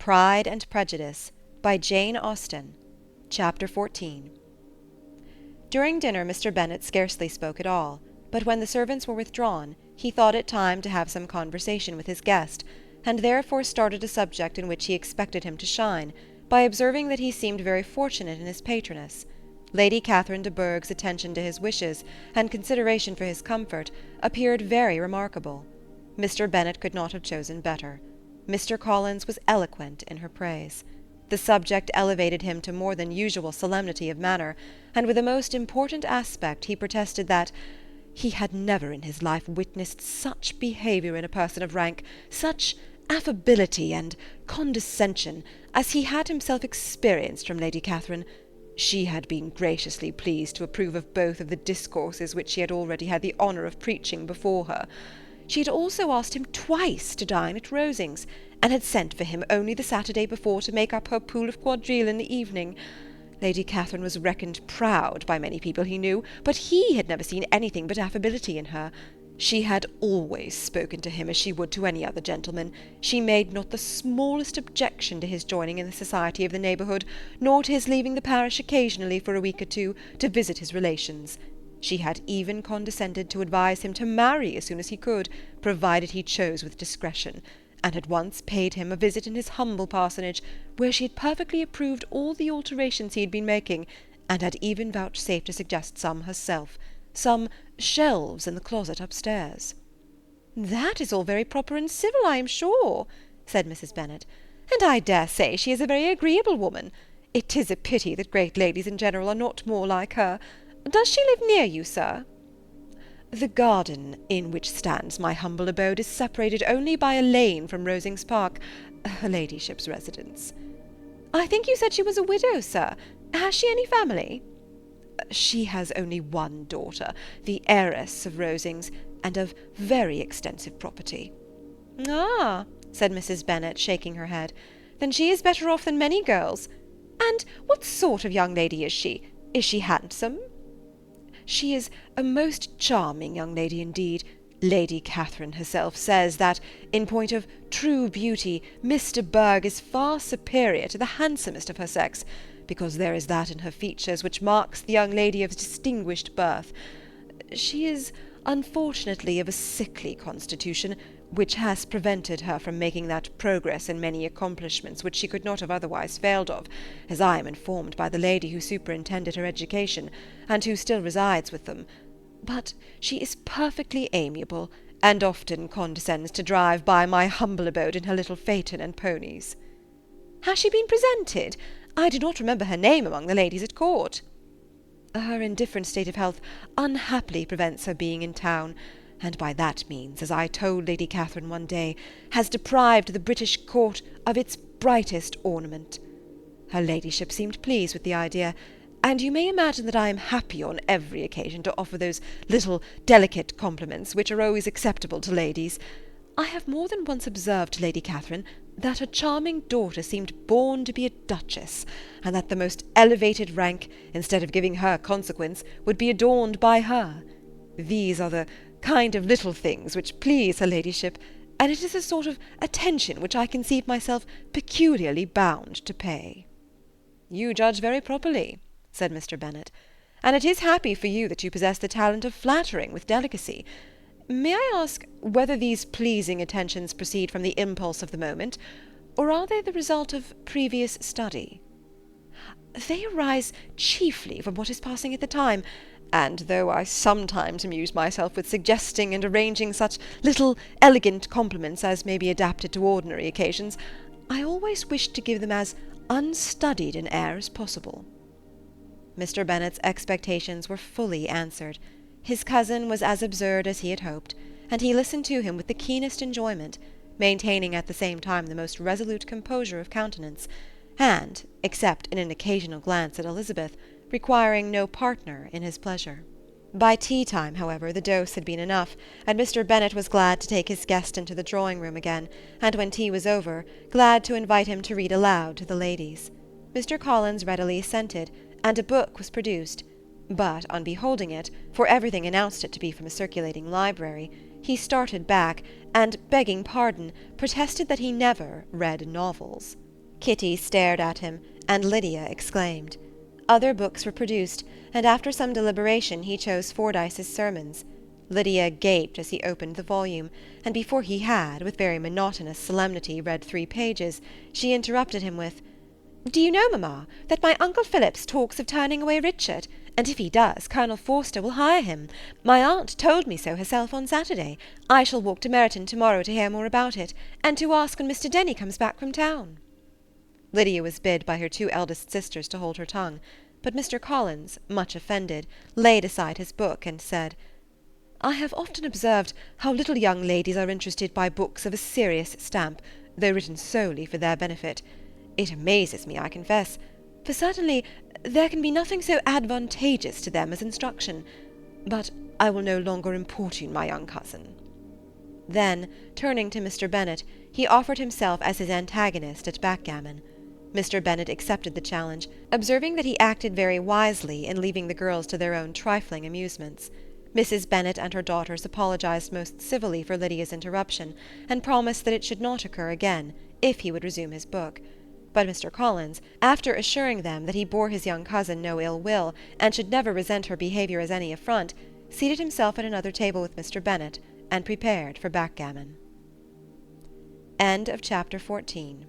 Pride and Prejudice by Jane Austen. Chapter 14. During dinner Mr. Bennet scarcely spoke at all, but when the servants were withdrawn, he thought it time to have some conversation with his guest, and therefore started a subject in which he expected him to shine, by observing that he seemed very fortunate in his patroness. Lady Catherine de Bourgh's attention to his wishes, and consideration for his comfort, appeared very remarkable. Mr. Bennet could not have chosen better. Mr. Collins was eloquent in her praise. The subject elevated him to more than usual solemnity of manner, and with a most important aspect he protested that he had never in his life witnessed such behaviour in a person of rank, such affability and condescension, as he had himself experienced from Lady Catherine. She had been graciously pleased to approve of both of the discourses which he had already had the honour of preaching before her. She had also asked him twice to dine at Rosings, and had sent for him only the Saturday before to make up her pool of quadrille in the evening. Lady Catherine was reckoned proud by many people he knew, but he had never seen anything but affability in her. She had always spoken to him as she would to any other gentleman. She made not the smallest objection to his joining in the society of the neighbourhood, nor to his leaving the parish occasionally for a week or two to visit his relations. She had even condescended to advise him to marry as soon as he could, provided he chose with discretion, and had once paid him a visit in his humble parsonage, where she had perfectly approved all the alterations he had been making, and had even vouchsafed to suggest some herself, some shelves in the closet upstairs. "That is all very proper and civil, I am sure," said Mrs. Bennet, "and I dare say she is a very agreeable woman. It is a pity that great ladies in general are not more like her. Does she live near you, sir?" "The garden in which stands my humble abode is separated only by a lane from Rosings Park, her ladyship's residence." "I think you said she was a widow, sir. Has she any family?" "She has only one daughter, the heiress of Rosings, and of very extensive property." "Ah," said Mrs. Bennet, shaking her head, "then she is better off than many girls. And what sort of young lady is she? Is she handsome?" "She is a most charming young lady indeed. Lady Catherine herself says that, in point of true beauty, Miss de Bourgh is far superior to the handsomest of her sex, because there is that in her features which marks the young lady of distinguished birth. She is unfortunately of a sickly constitution, which has prevented her from making that progress in many accomplishments which she could not have otherwise failed of, as I am informed by the lady who superintended her education, and who still resides with them. But she is perfectly amiable, and often condescends to drive by my humble abode in her little phaeton and ponies." "Has she been presented? I do not remember her name among the ladies at court." "Her indifferent state of health unhappily prevents her being in town, and by that means, as I told Lady Catherine one day, has deprived the British court of its brightest ornament. Her ladyship seemed pleased with the idea, and you may imagine that I am happy on every occasion to offer those little delicate compliments which are always acceptable to ladies. I have more than once observed to Lady Catherine that her charming daughter seemed born to be a duchess, and that the most elevated rank, instead of giving her consequence, would be adorned by her. These are the kind of little things which please her ladyship, and it is a sort of attention which I conceive myself peculiarly bound to pay." "You judge very properly," said Mr. Bennet, "and it is happy for you that you possess the talent of flattering with delicacy. May I ask whether these pleasing attentions proceed from the impulse of the moment, or are they the result of previous study?" "They arise chiefly from what is passing at the time, and though I sometimes amuse myself with suggesting and arranging such little elegant compliments as may be adapted to ordinary occasions, I always wish to give them as unstudied an air as possible." Mr. Bennet's expectations were fully answered. His cousin was as absurd as he had hoped, and he listened to him with the keenest enjoyment, maintaining at the same time the most resolute composure of countenance, and, except in an occasional glance at Elizabeth, requiring no partner in his pleasure. By tea-time, however, the dose had been enough, and Mr. Bennet was glad to take his guest into the drawing-room again, and when tea was over, glad to invite him to read aloud to the ladies. Mr. Collins readily assented, and a book was produced, but on beholding it, for everything announced it to be from a circulating library, he started back, and, begging pardon, protested that he never read novels. Kitty stared at him, and Lydia exclaimed. Other books were produced, and after some deliberation he chose Fordyce's Sermons. Lydia gaped as he opened the volume, and before he had, with very monotonous solemnity, read 3 pages, she interrupted him with, "Do you know, mamma, that my Uncle Phillips talks of turning away Richard, and if he does, Colonel Forster will hire him. My aunt told me so herself on Saturday. I shall walk to Meryton to-morrow to hear more about it, and to ask when Mr. Denny comes back from town." Lydia was bid by her 2 eldest sisters to hold her tongue, but Mr. Collins, much offended, laid aside his book and said, "I have often observed how little young ladies are interested by books of a serious stamp, though written solely for their benefit. It amazes me, I confess, for certainly there can be nothing so advantageous to them as instruction. But I will no longer importune my young cousin." Then, turning to Mr. Bennet, he offered himself as his antagonist at backgammon. Mr. Bennet accepted the challenge, observing that he acted very wisely in leaving the girls to their own trifling amusements. Mrs. Bennet and her daughters apologized most civilly for Lydia's interruption, and promised that it should not occur again, if he would resume his book. But Mr. Collins, after assuring them that he bore his young cousin no ill will, and should never resent her behaviour as any affront, seated himself at another table with Mr. Bennet, and prepared for backgammon. End of chapter 14.